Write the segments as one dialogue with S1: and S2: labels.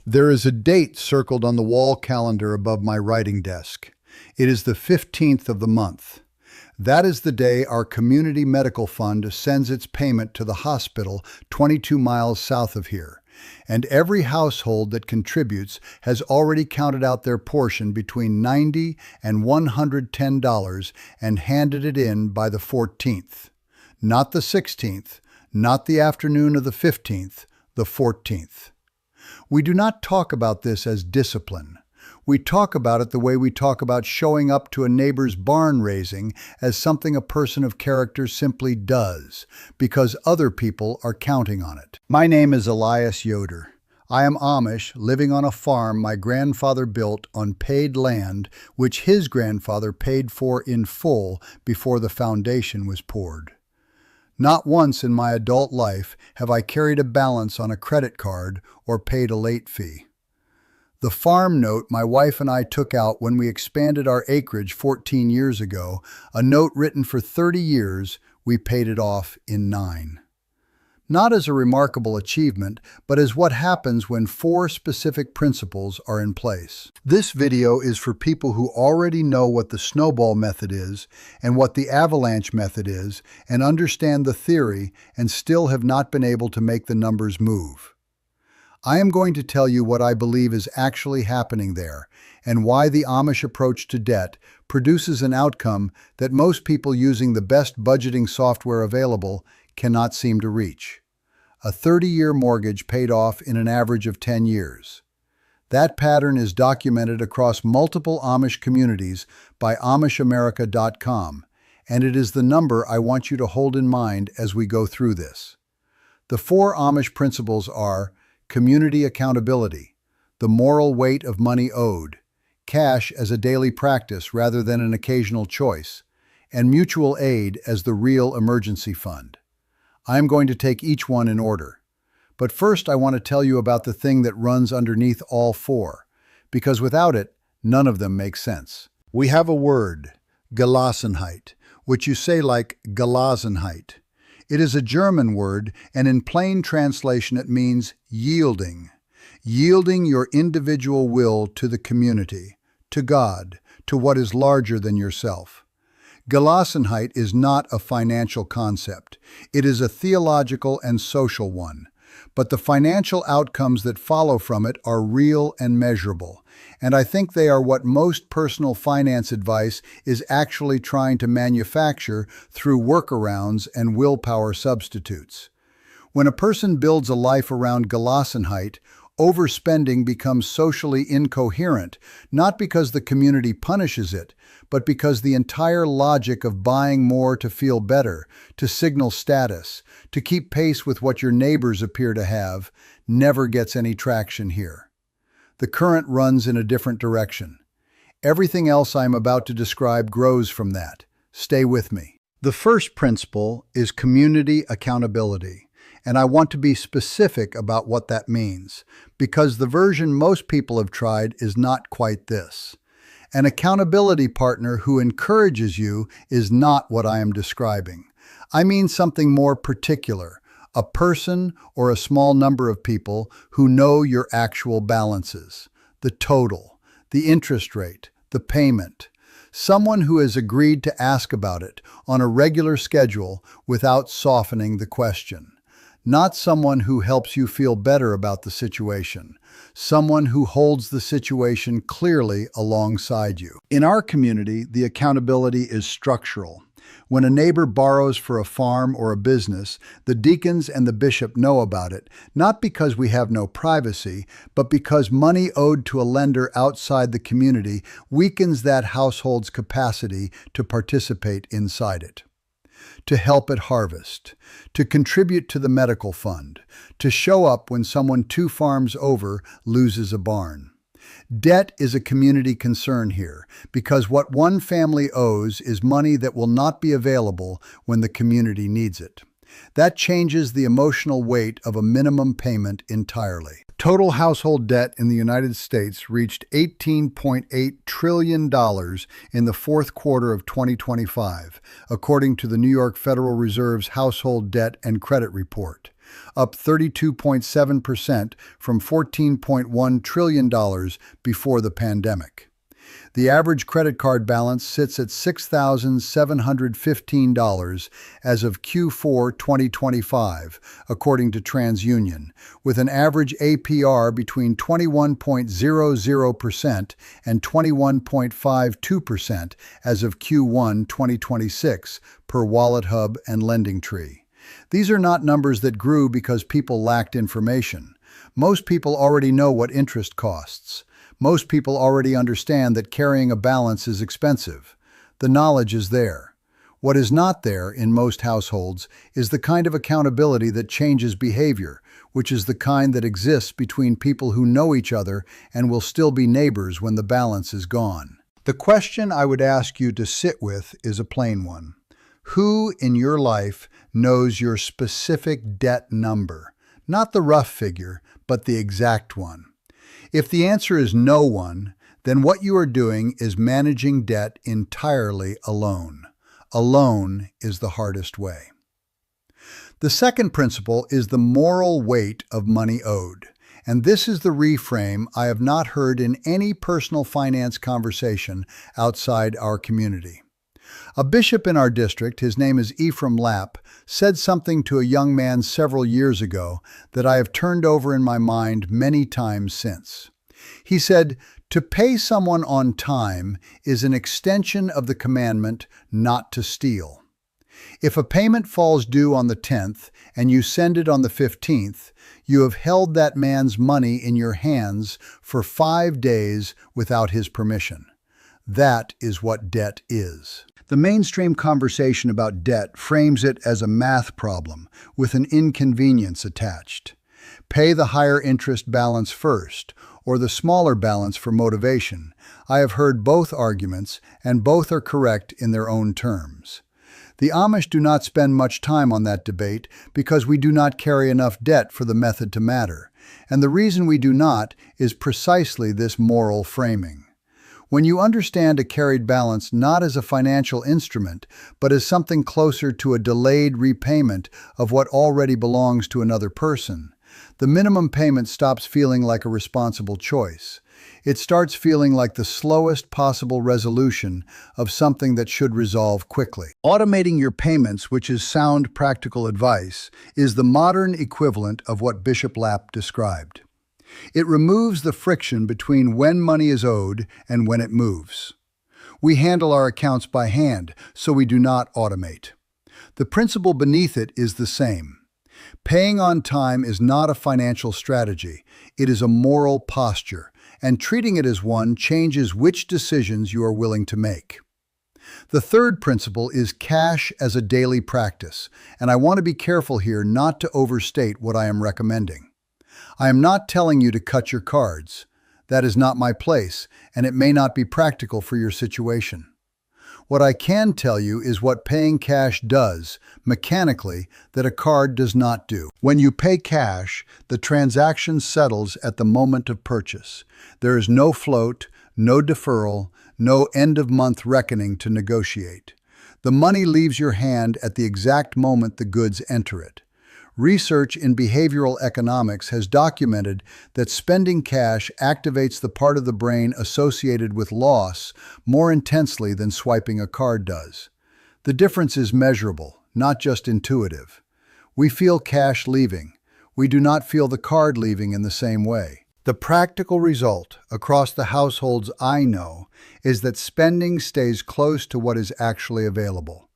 S1: There is a date circled on the wall calendar above my writing desk. It is the 15th of the month. That is the day our community medical fund sends its payment to the hospital 22 miles south of here. And every household that contributes has already counted out their portion between $90 and $110 and handed it in by the 14th. Not the 16th, not the afternoon of the 15th, the 14th. We do not talk about this as discipline. We talk about it the way we talk about showing up to a neighbor's barn raising as something a person of character simply does, because other people are counting on it. My name is Elias Yoder. I am Amish, living on a farm my grandfather built on paid land, which his grandfather paid for in full before the foundation was poured. Not once in my adult life have I carried a balance on a credit card or paid a late fee. The farm note my wife and I took out when we expanded our acreage 14 years ago, a note written for 30 years, we paid it off in 9. Not as a remarkable achievement, but as what happens when 4 specific principles are in place. This video is for people who already know what the snowball method is and what the avalanche method is and understand the theory and still have not been able to make the numbers move. I am going to tell you what I believe is actually happening there and why the Amish approach to debt produces an outcome that most people using the best budgeting software available cannot seem to reach. A 30-year mortgage paid off in an average of 10 years. That pattern is documented across multiple Amish communities by AmishAmerica.com, and it is the number I want you to hold in mind as we go through this. The 4 Amish principles are community accountability, the moral weight of money owed, cash as a daily practice rather than an occasional choice, and mutual aid as the real emergency fund. I am going to take each one in order. But first I want to tell you about the thing that runs underneath all 4, because without it, none of them make sense. We have a word, Gelassenheit, which you say like Gelassenheit. It is a German word, and in plain translation it means yielding. Yielding your individual will to the community, to God, to what is larger than yourself. Gelassenheit is not a financial concept. It is a theological and social one. But the financial outcomes that follow from it are real and measurable. And I think they are what most personal finance advice is actually trying to manufacture through workarounds and willpower substitutes. When a person builds a life around Gelassenheit, overspending becomes socially incoherent, not because the community punishes it, but because the entire logic of buying more to feel better, to signal status, to keep pace with what your neighbors appear to have, never gets any traction here. The current runs in a different direction. Everything else I'm about to describe grows from that. Stay with me. The first principle is community accountability. And I want to be specific about what that means, because the version most people have tried is not quite this. An accountability partner who encourages you is not what I am describing. I mean something more particular, a person or a small number of people who know your actual balances, the total, the interest rate, the payment. Someone who has agreed to ask about it on a regular schedule without softening the question. Not someone who helps you feel better about the situation. Someone who holds the situation clearly alongside you. In our community, the accountability is structural. When a neighbor borrows for a farm or a business, the deacons and the bishop know about it, not because we have no privacy, but because money owed to a lender outside the community weakens that household's capacity to participate inside it. To help at harvest, to contribute to the medical fund, to show up when someone 2 farms over loses a barn. Debt is a community concern here, because what one family owes is money that will not be available when the community needs it. That changes the emotional weight of a minimum payment entirely. Total household debt in the United States reached $18.8 trillion in the fourth quarter of 2025, according to the New York Federal Reserve's Household Debt and Credit Report. up 32.7% from $14.1 trillion before the pandemic. The average credit card balance sits at $6,715 as of Q4 2025, according to TransUnion, with an average APR between 21.00% and 21.52% as of Q1 2026, per WalletHub and LendingTree. These are not numbers that grew because people lacked information. Most people already know what interest costs. Most people already understand that carrying a balance is expensive. The knowledge is there. What is not there in most households is the kind of accountability that changes behavior, which is the kind that exists between people who know each other and will still be neighbors when the balance is gone. The question I would ask you to sit with is a plain one. Who in your life knows your specific debt number? Not the rough figure, but the exact one. If the answer is no one, then what you are doing is managing debt entirely alone. Alone is the hardest way. The second principle is the moral weight of money owed. And this is the reframe I have not heard in any personal finance conversation outside our community. A bishop in our district, his name is Ephraim Lapp, said something to a young man several years ago that I have turned over in my mind many times since. He said, "To pay someone on time is an extension of the commandment not to steal. If a payment falls due on the 10th and you send it on the 15th, you have held that man's money in your hands for 5 days without his permission. That is what debt is." The mainstream conversation about debt frames it as a math problem with an inconvenience attached. Pay the higher interest balance first, or the smaller balance for motivation. I have heard both arguments, and both are correct in their own terms. The Amish do not spend much time on that debate because we do not carry enough debt for the method to matter. And the reason we do not is precisely this moral framing. When you understand a carried balance not as a financial instrument, but as something closer to a delayed repayment of what already belongs to another person, the minimum payment stops feeling like a responsible choice. It starts feeling like the slowest possible resolution of something that should resolve quickly. Automating your payments, which is sound practical advice, is the modern equivalent of what Bishop Lapp described. It removes the friction between when money is owed and when it moves. We handle our accounts by hand, so we do not automate. The principle beneath it is the same. Paying on time is not a financial strategy. It is a moral posture, and treating it as one changes which decisions you are willing to make. The third principle is cash as a daily practice, and I want to be careful here not to overstate what I am recommending. I am not telling you to cut your cards. That is not my place, and it may not be practical for your situation. What I can tell you is what paying cash does, mechanically, that a card does not do. When you pay cash, the transaction settles at the moment of purchase. There is no float, no deferral, no end-of-month reckoning to negotiate. The money leaves your hand at the exact moment the goods enter it. Research in behavioral economics has documented that spending cash activates the part of the brain associated with loss more intensely than swiping a card does. The difference is measurable, not just intuitive. We feel cash leaving. We do not feel the card leaving in the same way. The practical result across the households I know is that spending stays close to what is actually available.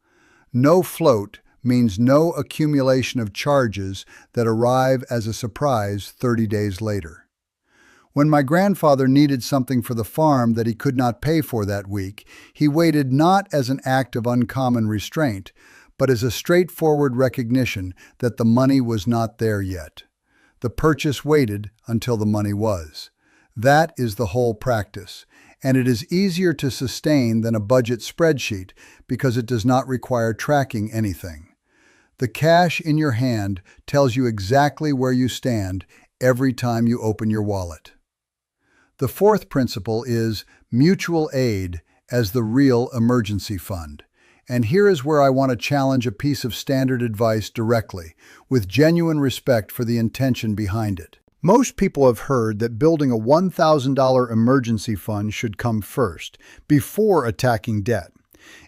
S1: No float means no accumulation of charges that arrive as a surprise 30 days later. When my grandfather needed something for the farm that he could not pay for that week, he waited not as an act of uncommon restraint, but as a straightforward recognition that the money was not there yet. The purchase waited until the money was. That is the whole practice, and it is easier to sustain than a budget spreadsheet because it does not require tracking anything. The cash in your hand tells you exactly where you stand every time you open your wallet. The fourth principle is mutual aid as the real emergency fund, And here is where I want to challenge a piece of standard advice directly, with genuine respect for the intention behind it. Most people have heard that building a $1,000 emergency fund should come first, before attacking debt.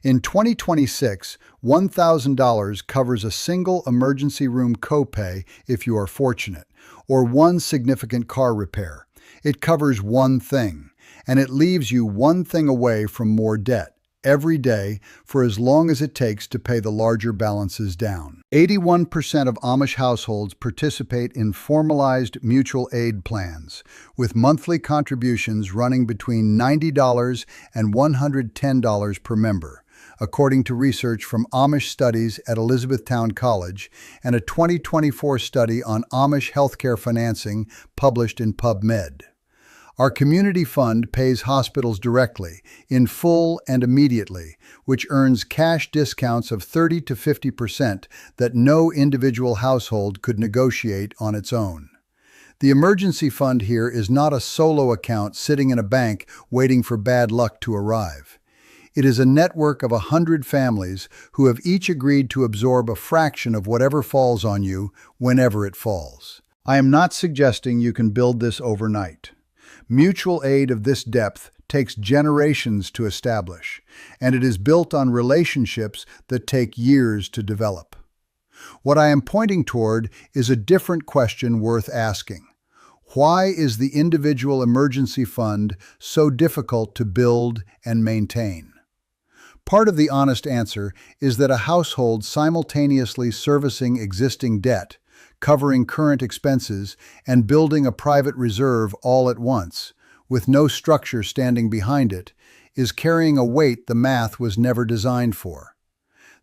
S1: In 2026, $1,000 covers a single emergency room copay if you are fortunate, or one significant car repair. It covers one thing, and it leaves you one thing away from more debt every day for as long as it takes to pay the larger balances down. 81% of Amish households participate in formalized mutual aid plans, with monthly contributions running between $90 and $110 per member, according to research from Amish studies at Elizabethtown College and a 2024 study on Amish healthcare financing published in PubMed. Our community fund pays hospitals directly, in full and immediately, which earns cash discounts of 30 to 50% that no individual household could negotiate on its own. The emergency fund here is not a solo account sitting in a bank waiting for bad luck to arrive. It is a network of 100 families who have each agreed to absorb a fraction of whatever falls on you whenever it falls. I am not suggesting you can build this overnight. Mutual aid of this depth takes generations to establish, and it is built on relationships that take years to develop. What I am pointing toward is a different question worth asking. Why is the individual emergency fund so difficult to build and maintain? Part of the honest answer is that a household simultaneously servicing existing debt, covering current expenses, and building a private reserve all at once, with no structure standing behind it, is carrying a weight the math was never designed for.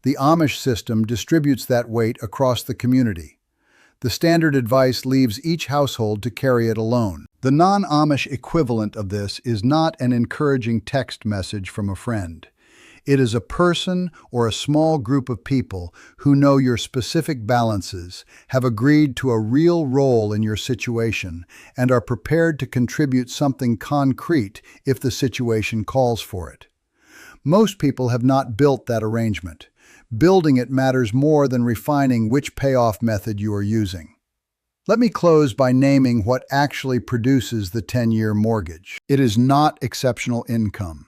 S1: The Amish system distributes that weight across the community. The standard advice leaves each household to carry it alone. The non-Amish equivalent of this is not an encouraging text message from a friend. It is a person or a small group of people who know your specific balances, have agreed to a real role in your situation, and are prepared to contribute something concrete if the situation calls for it. Most people have not built that arrangement. Building it matters more than refining which payoff method you are using. Let me close by naming what actually produces the 10-year mortgage. It is not exceptional income.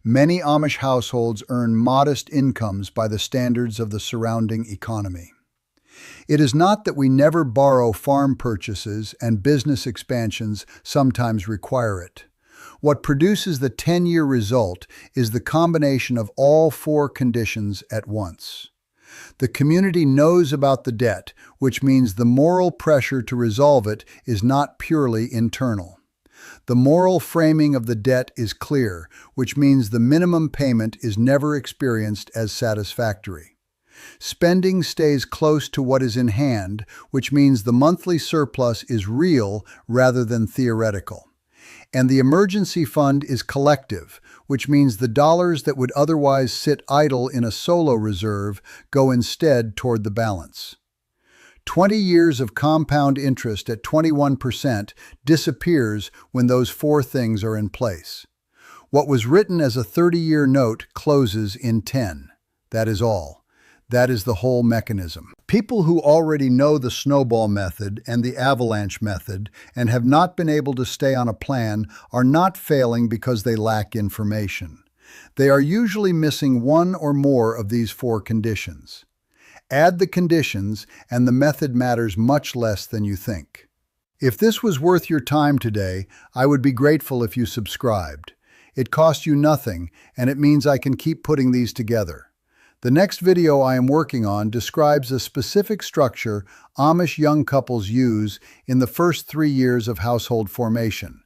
S1: Many Amish households earn modest incomes by the standards of the surrounding economy. It is not that we never borrow. Farm purchases and business expansions sometimes require it. What produces the 10-year result is the combination of all four conditions at once. The community knows about the debt, which means the moral pressure to resolve it is not purely internal. The moral framing of the debt is clear, which means the minimum payment is never experienced as satisfactory. Spending stays close to what is in hand, which means the monthly surplus is real rather than theoretical. And the emergency fund is collective, which means the dollars that would otherwise sit idle in a solo reserve go instead toward the balance. 20 years of compound interest at 21% disappears when those four things are in place. What was written as a 30-year note closes in 10. That is all. That is the whole mechanism. People who already know the snowball method and the avalanche method and have not been able to stay on a plan are not failing because they lack information. They are usually missing one or more of these four conditions. Add the conditions, and the method matters much less than you think. If this was worth your time today, I would be grateful if you subscribed. It costs you nothing, and it means I can keep putting these together. The next video I am working on describes a specific structure Amish young couples use in the first 3 years of household formation,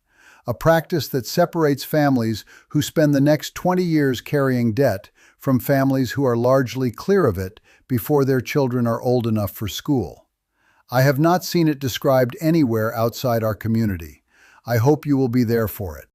S1: a practice that separates families who spend the next 20 years carrying debt from families who are largely clear of it before their children are old enough for school. I have not seen it described anywhere outside our community. I hope you will be there for it.